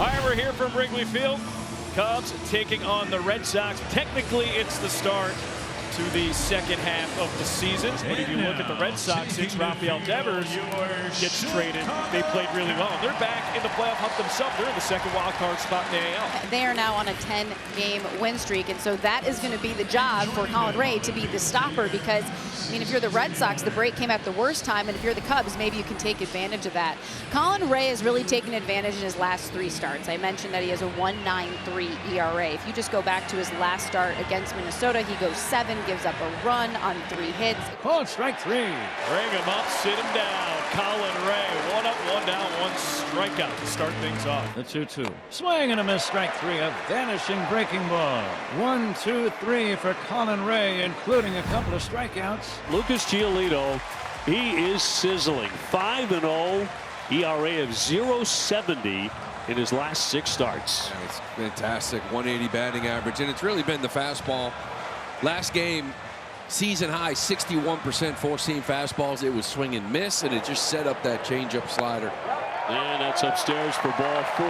All right, we're here from Wrigley Field. Cubs taking on the Red Sox. Technically, it's the start to the second half of the season. But if you look at the Red Sox, since Rafael Devers gets traded, they played really well. They're back in the playoff hunt themselves. They're in the second wild card spot in the AL. They are now on a 10-game win streak, and so that is going to be the job for Colin Ray to be the stopper because, I mean, if you're the Red Sox, the break came at the worst time, and if you're the Cubs, maybe you can take advantage of that. Colin Ray has really taken advantage in his last 3 starts. I mentioned that he has a 1.93 ERA. If you just go back to his last start against Minnesota, he goes 7, gives up a run on 3 hits. Called strike 3. Bring him up, sit him down. Colin Ray, 1 up, 1 down, 1 strikeout to start things off. The 2-2. Swing and a miss, strike 3. A vanishing breaking ball. 1, 2, 3 for Colin Ray, including a couple of strikeouts. Lucas Giolito, he is sizzling. 5-0, ERA of 0.70 in his last 6 starts. Yeah, it's fantastic. 180 batting average, and it's really been the fastball. Last game, season high 61% four-seam fastballs. It was swing and miss, and it just set up that changeup slider. And that's upstairs for ball 4.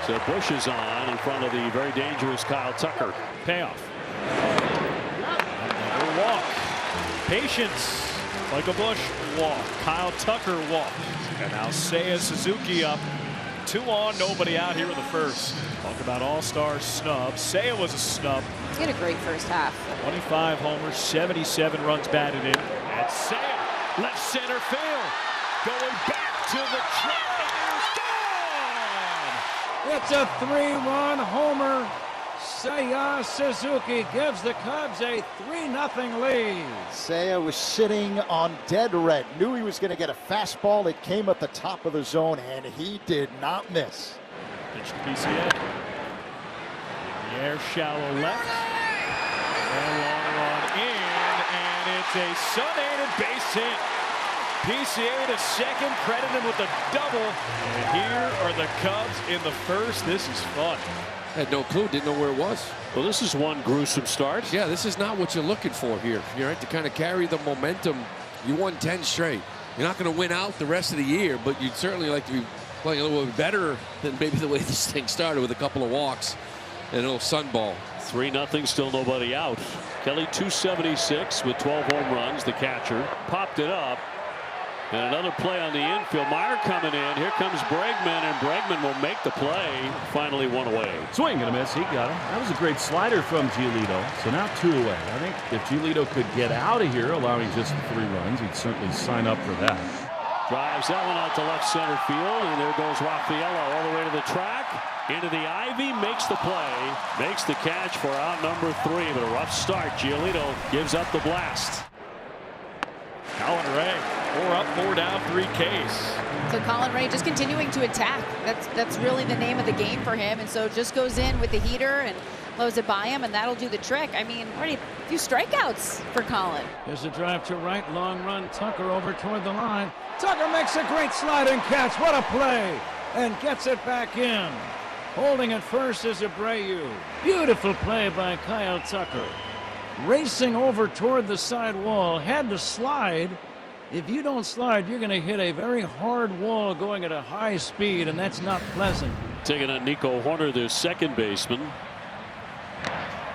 So Bush is on in front of the very dangerous Kyle Tucker. Payoff. Another walk. Patience. Michael Bush walk. Kyle Tucker walk. And now Seiya Suzuki up. 2 on, nobody out here in the first. Talk about all-star snub. Seiya was a snub. He had a great first half. 25 homers, 77 runs batted in. And Seiya, left center field. Going back to the track. It's a 3-1 homer. Seiya Suzuki gives the Cubs a 3-0 lead. Seiya was sitting on dead red. Knew he was going to get a fastball. It came at the top of the zone, and he did not miss. Pitch to PCA. In the air, shallow left. And long run in, and it's a Sun-aided base hit. PCA to second, credit him with a double. And here are the Cubs in the first. This is fun. Had no clue, didn't know where it was. Well, this is one gruesome start. Yeah, this is not what you're looking for here. You're right to kind of carry the momentum. You won 10 straight. You're not going to win out the rest of the year, but you'd certainly like to be playing a little bit better than maybe the way this thing started with a couple of walks and a little sunball. 3-0, still nobody out. Kelly 276 with 12 home runs. The catcher popped it up. And another play on the infield. Meyer coming in. Here comes Bregman, and Bregman will make the play. Finally 1 away. Swing and a miss. He got him. That was a great slider from Giolito. So now 2 away. I think if Giolito could get out of here, allowing just 3 runs, he'd certainly sign up for that. Drives that one out to left center field, and there goes Rafaela all the way to the track. Into the ivy, makes the play, makes the catch for out number 3, but a rough start. Giolito gives up the blast. Colin Ray, 4 up, 4 down, 3 Ks. So Colin Ray just continuing to attack. That's really the name of the game for him, and so just goes in with the heater and blows it by him, and that'll do the trick. I mean, already a few strikeouts for Colin. Here's a drive to right, long run. Tucker over toward the line. Tucker makes a great sliding catch. What a play! And gets it back in. Holding at first is Abreu. Beautiful play by Kyle Tucker. Racing over toward the side wall. Had to slide. If you don't slide, you're going to hit a very hard wall going at a high speed, and that's not pleasant. Taking on Nico Horner, their second baseman.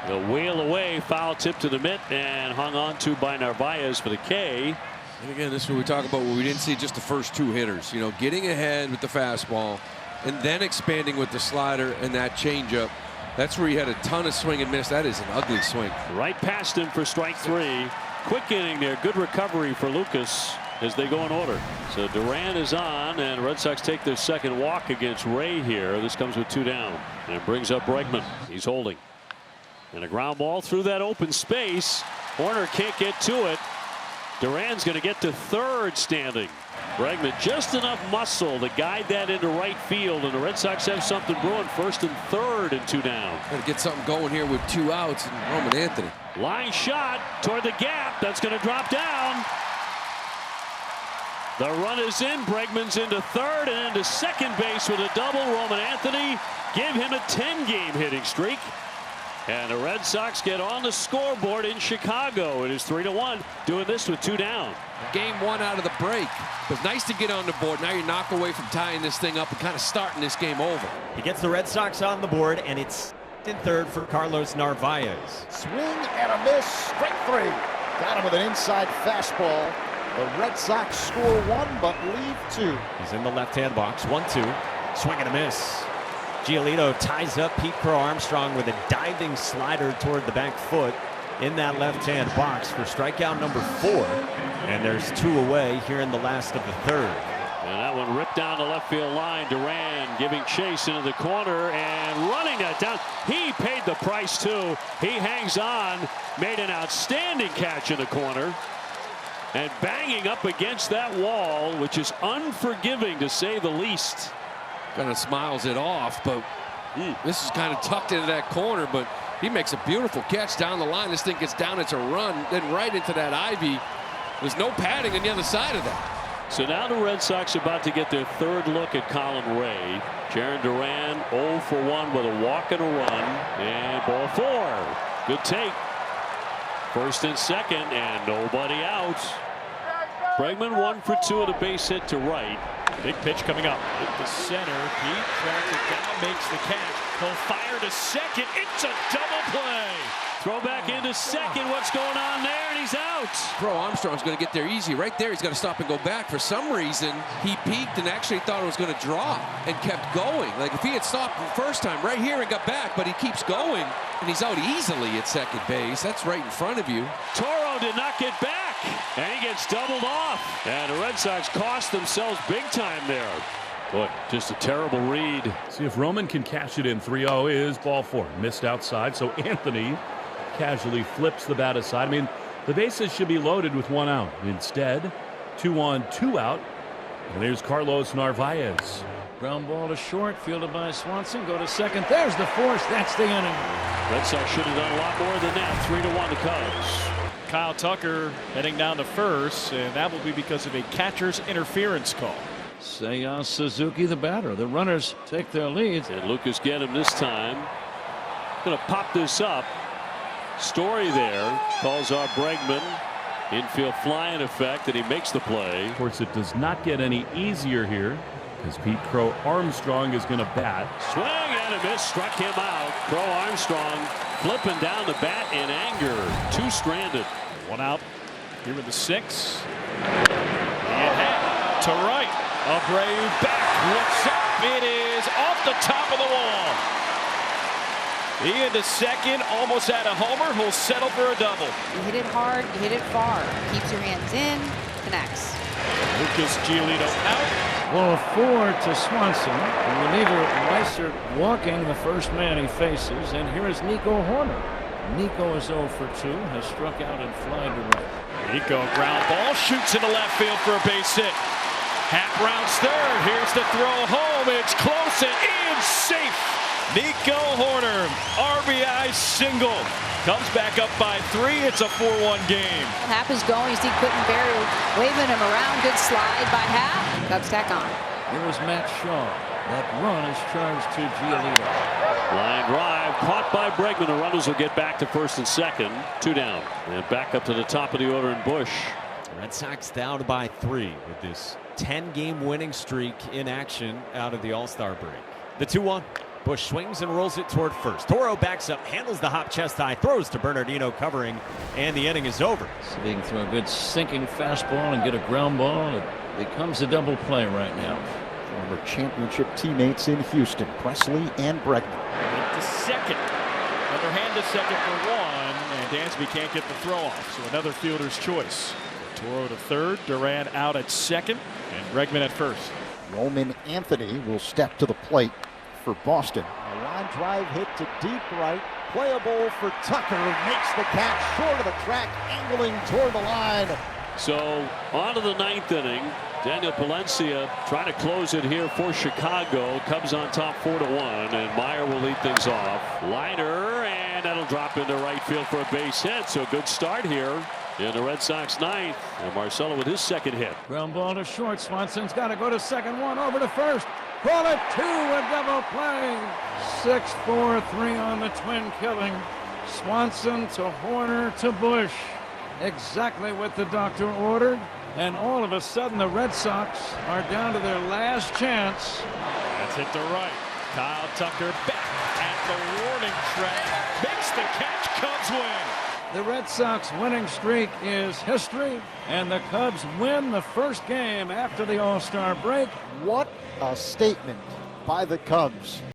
The wheel away, foul tip to the mitt, and hung on to by Narvaez for the K. And again, this is what we talk about where we didn't see just the first 2 hitters. You know, getting ahead with the fastball and then expanding with the slider and that changeup. That's where he had a ton of swing and miss. That is an ugly swing. Right past him for strike 3. Quick inning there. Good recovery for Lucas as they go in order. So Duran is on, and Red Sox take their second walk against Ray here. This comes with 2 down. And it brings up Bregman. He's holding. And a ground ball through that open space. Horner can't get to it. Duran's going to get to third standing. Bregman just enough muscle to guide that into right field, and the Red Sox have something brewing. First and third and 2 down. Got to get something going here with 2 outs and Roman Anthony. Line shot toward the gap. That's going to drop down. The run is in. Bregman's into third and into second base with a double. Roman Anthony give him a 10-game hitting streak. And the Red Sox get on the scoreboard in Chicago. It is 3-1, doing this with 2 down. Game one out of the break. It was nice to get on the board. Now you're knocked away from tying this thing up and kind of starting this game over. He gets the Red Sox on the board, and it's in third for Carlos Narvaez. Swing and a miss, strike three. Got him with an inside fastball. The Red Sox score one, but leave two. He's in the left-hand box, 1-2. Swing and a miss. Giolito ties up Pete Crow Armstrong with a diving slider toward the back foot in that left-hand box for strikeout number 4. And there's 2 away here in the last of the third. And that one ripped down the left field line. Duran giving chase into the corner and running that down. He paid the price too. He hangs on, made an outstanding catch in the corner. And banging up against that wall, which is unforgiving to say the least. Kind of smiles it off, but this is kind of tucked into that corner, but he makes a beautiful catch down the line. This thing gets down, it's a run, then right into that ivy. There's no padding on the other side of that. So now the Red Sox are about to get their third look at Colin Ray. Jarren Duran 0 for 1 with a walk and a run, and ball 4. Good take. First and second, and nobody out. Bregman 1 for 2 with a base hit to right. Big pitch coming up. Hit the center. Pete tracks it down, makes the catch. He'll fire to second. It's a double play. Throw back into second. What's going on there? And he's out. Crow Armstrong's going to get there easy. Right there, he's got to stop and go back. For some reason, he peeked and actually thought it was going to drop and kept going. Like if he had stopped the first time right here and got back, but he keeps going, and he's out easily at second base. That's right in front of you. Toro did not get back, and he gets doubled off. And the Red Sox cost themselves big time there. Boy, just a terrible read. See if Roman can cash it in. 3-0 is ball 4. Missed outside, so Anthony casually flips the bat aside. I mean, the bases should be loaded with 1 out. Instead, 2 on, 2 out. And there's Carlos Narvaez. Ground ball to short, fielded by Swanson. Go to second. There's the force. That's the inning. Red Sox should have done a lot more than that. 3-1 the Cubs. Kyle Tucker heading down to first, and that will be because of a catcher's interference call. Seiya Suzuki, the batter. The runners take their lead. And Lucas get him this time. Going to pop this up. Story there calls out Bregman. Infield fly in effect, and he makes the play. Of course, it does not get any easier here because Pete Crow Armstrong is going to bat. Swing and a miss, struck him out. Crow Armstrong flipping down the bat in anger. 2 stranded. 1 out here with the 6. And hit to right. Abreu back. Looks up. It is off the top of the wall. He into second, almost had a homer. He'll settle for a double. You hit it hard, you hit it far. Keeps your hands in, connects. Lucas Giolito out. Ball 4 to Swanson. The reliever Weiser walking the first man he faces. And here is Nico Horner. Nico is 0 for 2, has struck out and fly to right. Nico ground ball, shoots into left field for a base hit. Hat rounds third. Here's the throw home. It's close and safe. Nico Horner, RBI single. Comes back up by 3. It's a 4-1 game. Happ is going. You see Quittenberry waving him around. Good slide by Happ. Cubs tack on. Here is Matt Shaw. That run is charged to Giolito. Line drive caught by Bregman. The runners will get back to first and second. 2 down. And back up to the top of the order in Bush. Red Sox down by 3 with this 10-game winning streak in action out of the All-Star break. The 2-1. Bush swings and rolls it toward first. Toro backs up, handles the hop chest high, throws to Bernardino covering, and the inning is over. So they can throw a good sinking fastball and get a ground ball. It becomes a double play right now. Former championship teammates in Houston, Presley and Bregman. To second. Another hand to second for 1, and Dansby can't get the throw off, so another fielder's choice. Toro to third, Duran out at second, and Bregman at first. Roman Anthony will step to the plate for Boston. A line drive hit to deep right. Playable for Tucker. Makes the catch short of the track, angling toward the line. So on to the 9th inning. Daniel Palencia trying to close it here for Chicago. Cubs on top 4-1, and Meyer will lead things off. Liner, and that'll drop into right field for a base hit. So good start here in the Red Sox 9th. And Marcelo with his second hit. Ground ball to short. Swanson's got to go to second. 1 over to first. Call it 2, a double play. 6-4-3 on the twin killing. Swanson to Horner to Bush. Exactly what the doctor ordered. And all of a sudden, the Red Sox are down to their last chance. That's hit to right. Kyle Tucker back at the warning track. Makes the catch. Cubs win. The Red Sox winning streak is history, and the Cubs win the first game after the All-Star break. What a statement by the Cubs.